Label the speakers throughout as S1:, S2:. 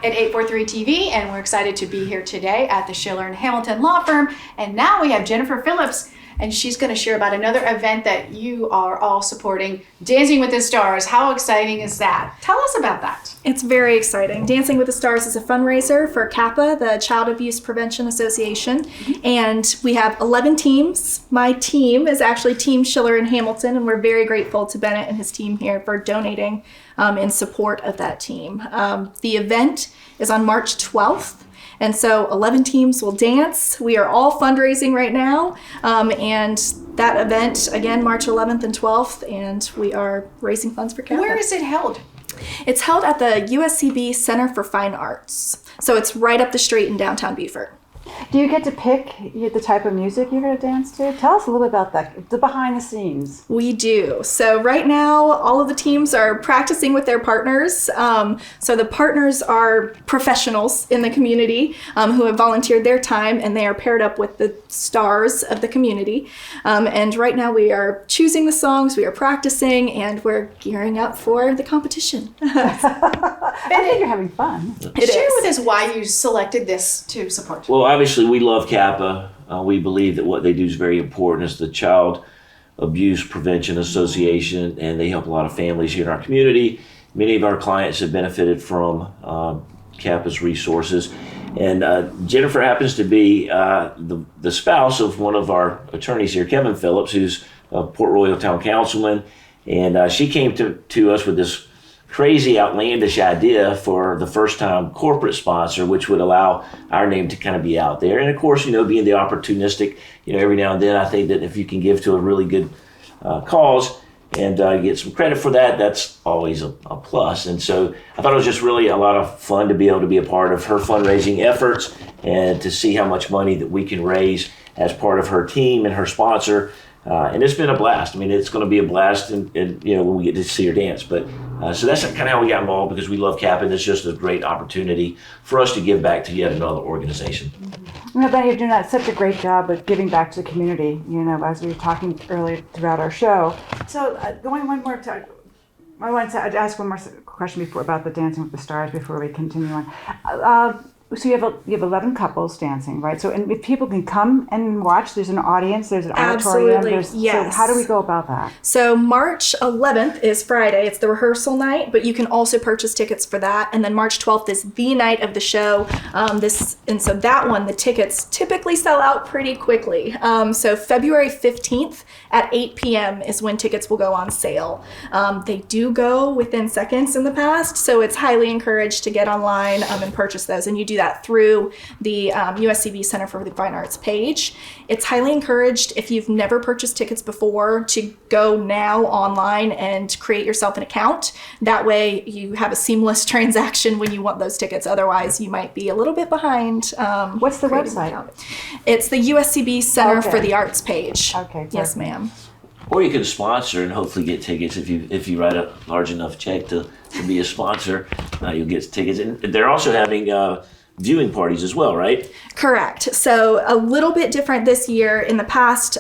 S1: at 843 TV, and we're excited to be here today at the Schiller and Hamilton Law Firm. And now we have Jennifer Phillips, and she's going to share about another event that you are all supporting, Dancing with the Stars. How exciting is that? Tell us about that.
S2: It's very exciting. Dancing with the Stars is a fundraiser for CAPA, the Child Abuse Prevention Association, and we have 11 teams. My team is actually Team Schiller in Hamilton, and we're very grateful to Bennett and his team here for donating in support of that team. The event is on March 12th. And so 11 teams will dance. We are all fundraising right now. And that event, again, March 11th and 12th, and we are raising funds for CAPA.
S1: Where is it held?
S2: It's held at the USCB Center for Fine Arts. So it's right up the street in downtown Beaufort.
S3: Do you get to pick the type of music you're going to dance to? Tell us a little bit about that, the behind the scenes.
S2: We do. So right now, all of the teams are practicing with their partners. So the partners are professionals in the community who have volunteered their time, and they are paired up with the stars of the community. And right now we are choosing the songs, we are practicing, and we're gearing up for the competition.
S3: I think you're having fun.
S1: Share with us why you selected this to support.
S4: Well, obviously, we love CAPA. We believe that what they do is very important. It's the Child Abuse Prevention Association, and they help a lot of families here in our community. Many of our clients have benefited from CAPA's resources. And Jennifer happens to be the spouse of one of our attorneys here, Kevin Phillips, who's a Port Royal Town Councilman. And she came to us with this crazy, outlandish idea for the first time corporate sponsor, which would allow our name to kind of be out there. And of course, being the opportunistic, every now and then, I think that if you can give to a really good cause and get some credit for that, that's always a plus. And so I thought it was just really a lot of fun to be able to be a part of her fundraising efforts and to see how much money that we can raise as part of her team and her sponsor. And it's been a blast. I mean, it's going to be a blast, and when we get to see her dance. But so that's kind of how we got involved, because we love CAPA, and it's just a great opportunity for us to give back to yet another organization.
S3: Benny, you're doing such a great job with giving back to the community. As we were talking earlier throughout our show. So going one more time, I wanted to ask one more question about the Dancing with the Stars before we continue on. So you have 11 couples dancing, right? So and if people can come and watch, there's an audience, there's an auditorium.
S2: Yes.
S3: So how do we go about that?
S2: So March 11th is Friday. It's the rehearsal night, but you can also purchase tickets for that. And then March 12th is the night of the show. So that one, the tickets typically sell out pretty quickly. So February 15th at 8 p.m. is when tickets will go on sale. They do go within seconds in the past, so it's highly encouraged to get online and purchase those. And you do that through the USCB Center for the Fine Arts page. It's highly encouraged, if you've never purchased tickets before, to go now online and create yourself an account. That way you have a seamless transaction when you want those tickets. Otherwise, you might be a little bit behind.
S3: What's the website?
S2: It's the USCB Center for the Arts page.
S3: Okay. Perfect.
S2: Yes, ma'am.
S4: Or you can sponsor and hopefully get tickets if you write a large enough check to be a sponsor. You'll get tickets. And they're also having viewing parties as well, right?
S2: Correct. So a little bit different this year. In the past,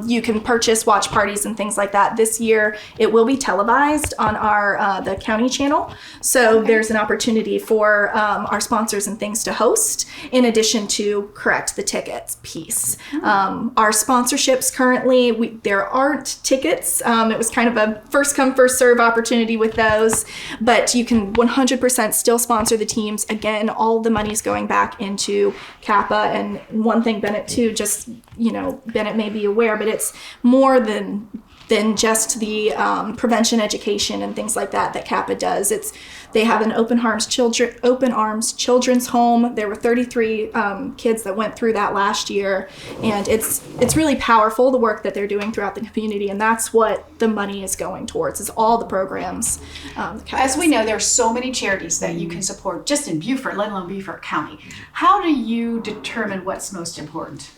S2: you can purchase watch parties and things like that. This year, it will be televised on our the county channel. So there's an opportunity for our sponsors and things to host, in addition to correct the tickets piece. Our sponsorships currently, there aren't tickets. It was kind of a first come, first serve opportunity with those, but you can 100% still sponsor the teams. Again, all the money's going back into CAPA. And one thing, Bennett, too, just, Bennett may be aware, but it's more than just the prevention education and things like that CAPA does. They have an open arms children's home. There were 33 kids that went through that last year, and it's really powerful, the work that they're doing throughout the community, and that's what the money is going towards, is all the programs.
S1: As we know, there are so many charities that you can support just in Beaufort, let alone Beaufort County. How do you determine what's most important?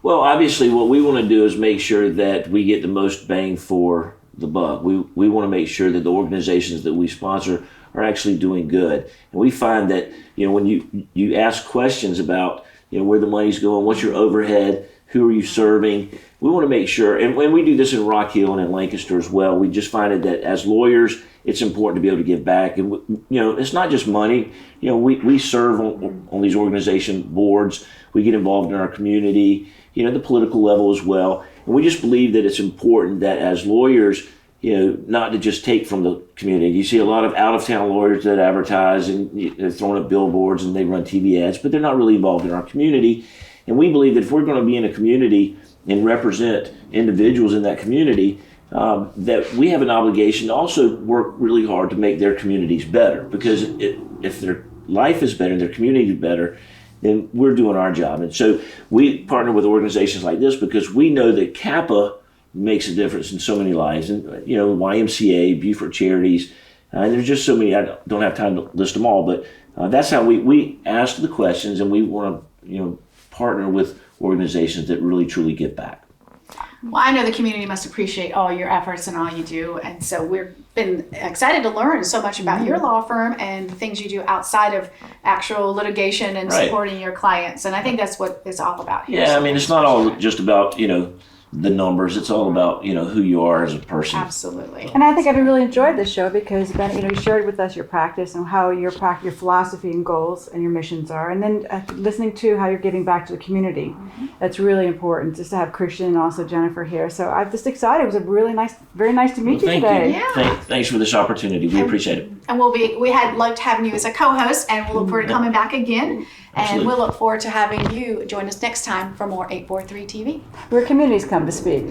S4: Well, obviously, what we want to do is make sure that we get the most bang for the buck. We want to make sure that the organizations that we sponsor are actually doing good. And we find that, when you ask questions about, where the money's going, what's your overhead, who are you serving, we want to make sure, and when we do this in Rock Hill and in Lancaster as well, we just find it that as lawyers, it's important to be able to give back. And, it's not just money. We serve on these organization boards. We get involved in our community, the political level as well. And we just believe that it's important that as lawyers, not to just take from the community. You see a lot of out-of-town lawyers that advertise and they're throwing up billboards and they run TV ads, but they're not really involved in our community. And we believe that if we're going to be in a community and represent individuals in that community, that we have an obligation to also work really hard to make their communities better. Because if their life is better and their community is better, then we're doing our job. And so we partner with organizations like this because we know that CAPA makes a difference in so many lives. And, YMCA, Beaufort Charities, and there's just so many, I don't have time to list them all, but that's how we ask the questions, and we want to, partner with organizations that really truly give back.
S1: Well, I know the community must appreciate all your efforts and all you do. And so we've been excited to learn so much about your law firm and the things you do outside of actual litigation and supporting your clients. And I think that's what it's all about here.
S4: Yeah, it's not all just about, the numbers. It's all about, who you are as a person.
S1: Absolutely.
S3: And I think I've really enjoyed this show because, Bennett, you shared with us your practice and how your philosophy and goals and your missions are. And then listening to how you're giving back to the community. Mm-hmm. That's really important, just to have Christian and also Jennifer here. So I'm just excited. It was very nice to meet you today.
S4: You. Yeah. Thanks for this opportunity. We appreciate it.
S1: And we had loved having you as a co-host, and we'll look forward to coming back again.
S4: Absolutely.
S1: And we'll look forward to having you join us next time for more 843 TV.
S3: Where communities come to speak.